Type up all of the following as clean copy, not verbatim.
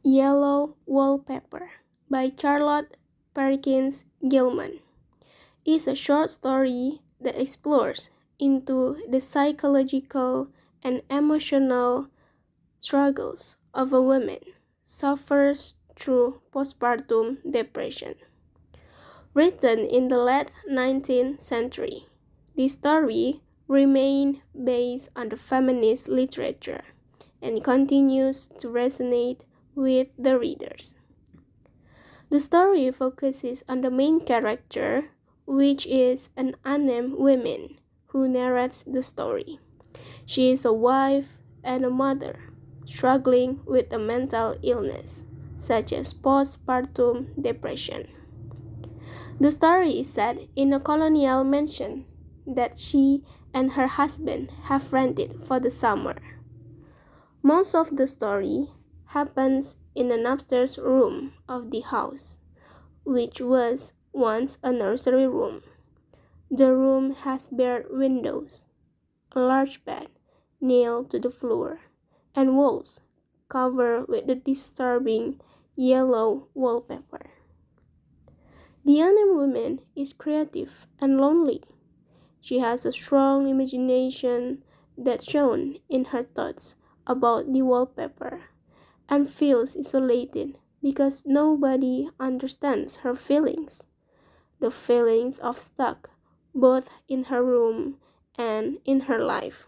Yellow Wallpaper by Charlotte Perkins Gilman is a short story that explores into the psychological and emotional struggles of a woman suffers through postpartum depression. Written in the late 19th century, the story remained based on the feminist literature and continues to resonate with the readers. The story focuses on the main character, which is an unnamed woman who narrates the story. She is a wife and a mother, struggling with a mental illness, such as postpartum depression. The story is set in a colonial mansion that she and her husband have rented for the summer. Most of the story happens in an upstairs room of the house, which was once a nursery room. The room has bare windows, a large bed nailed to the floor, and walls covered with the disturbing yellow wallpaper. The unnamed woman is creative and lonely. She has a strong imagination that's shown in her thoughts about the wallpaper and feels isolated because nobody understands her feelings. The feelings of stuck both in her room and in her life.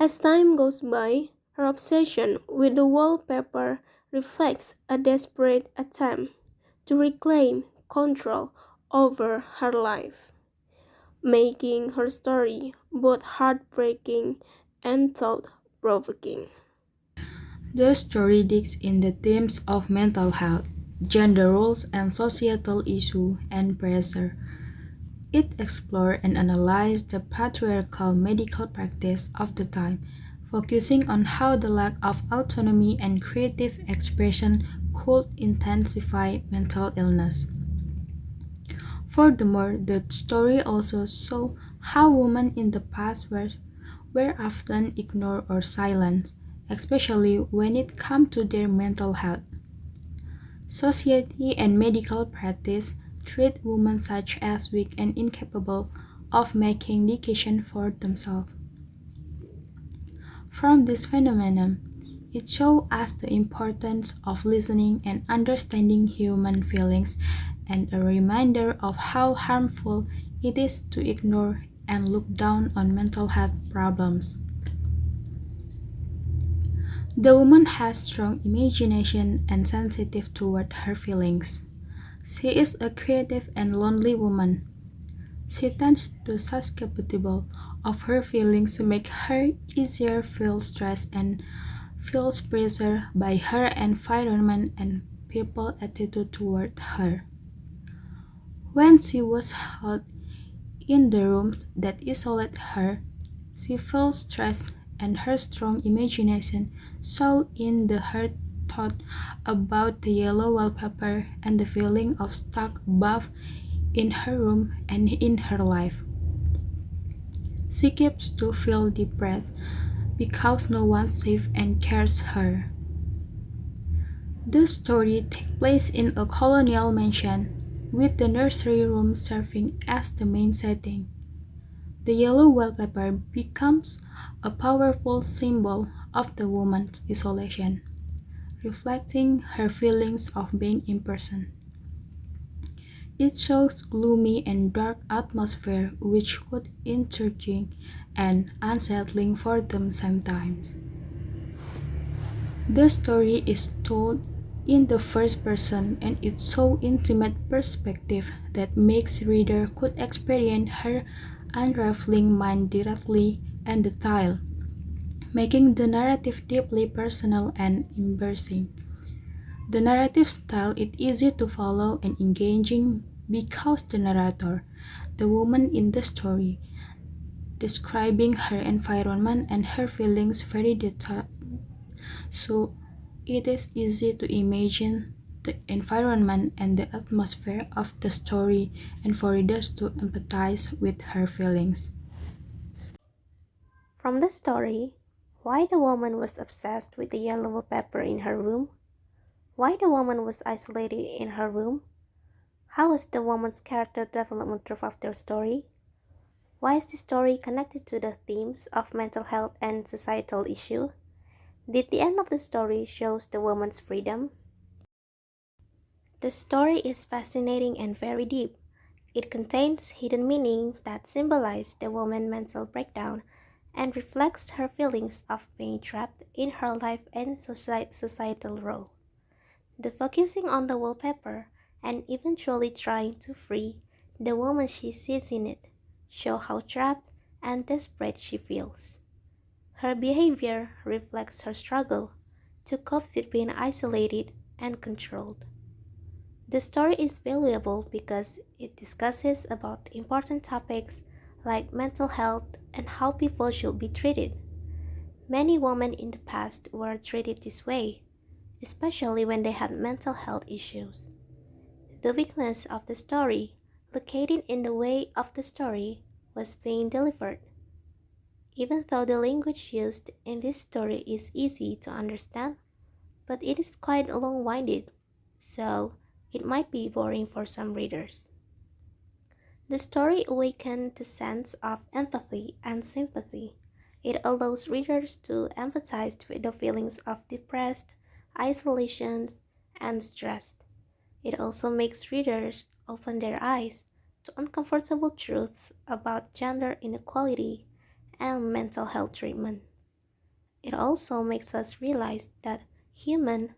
As time goes by, her obsession with the wallpaper reflects a desperate attempt to reclaim control over her life, making her story both heartbreaking and thought-provoking. The story digs in the themes of mental health, gender roles, and societal issues and pressure. It explored and analyzed the patriarchal medical practice of the time, focusing on how the lack of autonomy and creative expression could intensify mental illness. Furthermore, the story also saw how women in the past were often ignored or silenced, especially when it came to their mental health. Society and medical practice treat women such as weak and incapable of making decisions for themselves. From this phenomenon, it shows us the importance of listening and understanding human feelings and a reminder of how harmful it is to ignore and look down on mental health problems. The woman has strong imagination and sensitive toward her feelings. She is a creative and lonely woman. She tends to susceptible of her feelings to make her easier feel stress and feels pressure by her environment and people attitude toward her. When she was held in the rooms that isolate her, she feels stress and her strong imagination saw in the her thought about the yellow wallpaper and the feeling of stuck above in her room and in her life. She keeps to feel depressed because no one saves and cares her. The story takes place in a colonial mansion, with the nursery room serving as the main setting. The yellow wallpaper becomes a powerful symbol of the woman's isolation, reflecting her feelings of being imprisoned. It shows gloomy and dark atmosphere which could intriguing and unsettling for them sometimes. The story is told in the first person and it's so intimate perspective that makes reader could experience her unraveling mind directly and detail, making the narrative deeply personal and immersing. The narrative style is easy to follow and engaging because the narrator, the woman in the story, describing her environment and her feelings very detailed, so it is easy to imagine the environment and the atmosphere of the story and for readers to empathize with her feelings. From the story, Why the woman was obsessed with the yellow wallpaper in her room? Why the woman was isolated in her room? How was the woman's character development throughout their story? Why is the story connected to the themes of mental health and societal issue? Did the end of the story shows the woman's freedom? The story is fascinating and very deep. It contains hidden meaning that symbolize the woman's mental breakdown and reflects her feelings of being trapped in her life and societal role. The focusing on the wallpaper and eventually trying to free the woman she sees in it show how trapped and desperate she feels. Her behavior reflects her struggle to cope with being isolated and controlled. The story is valuable because it discusses about important topics like mental health and how people should be treated. Many women in the past were treated this way, especially when they had mental health issues. The weakness of the story, located in the way of the story, was being delivered. Even though the language used in this story is easy to understand, but it is quite long-winded, so it might be boring for some readers. The story awakens the sense of empathy and sympathy. It allows readers to empathize with the feelings of depressed, isolation, and stress. It also makes readers open their eyes to uncomfortable truths about gender inequality and mental health treatment. It also makes us realize that humans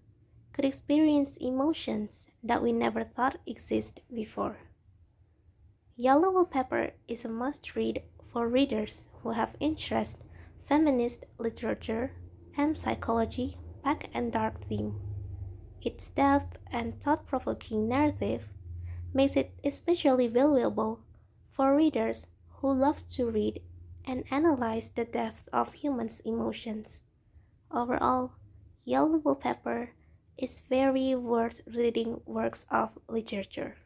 could experience emotions that we never thought existed before. Yellow Wallpaper is a must-read for readers who have interest feminist literature and psychology packed and dark theme. Its depth and thought-provoking narrative makes it especially valuable for readers who love to read and analyze the depth of humans' emotions. Overall, Yellow Wallpaper is very worth reading works of literature.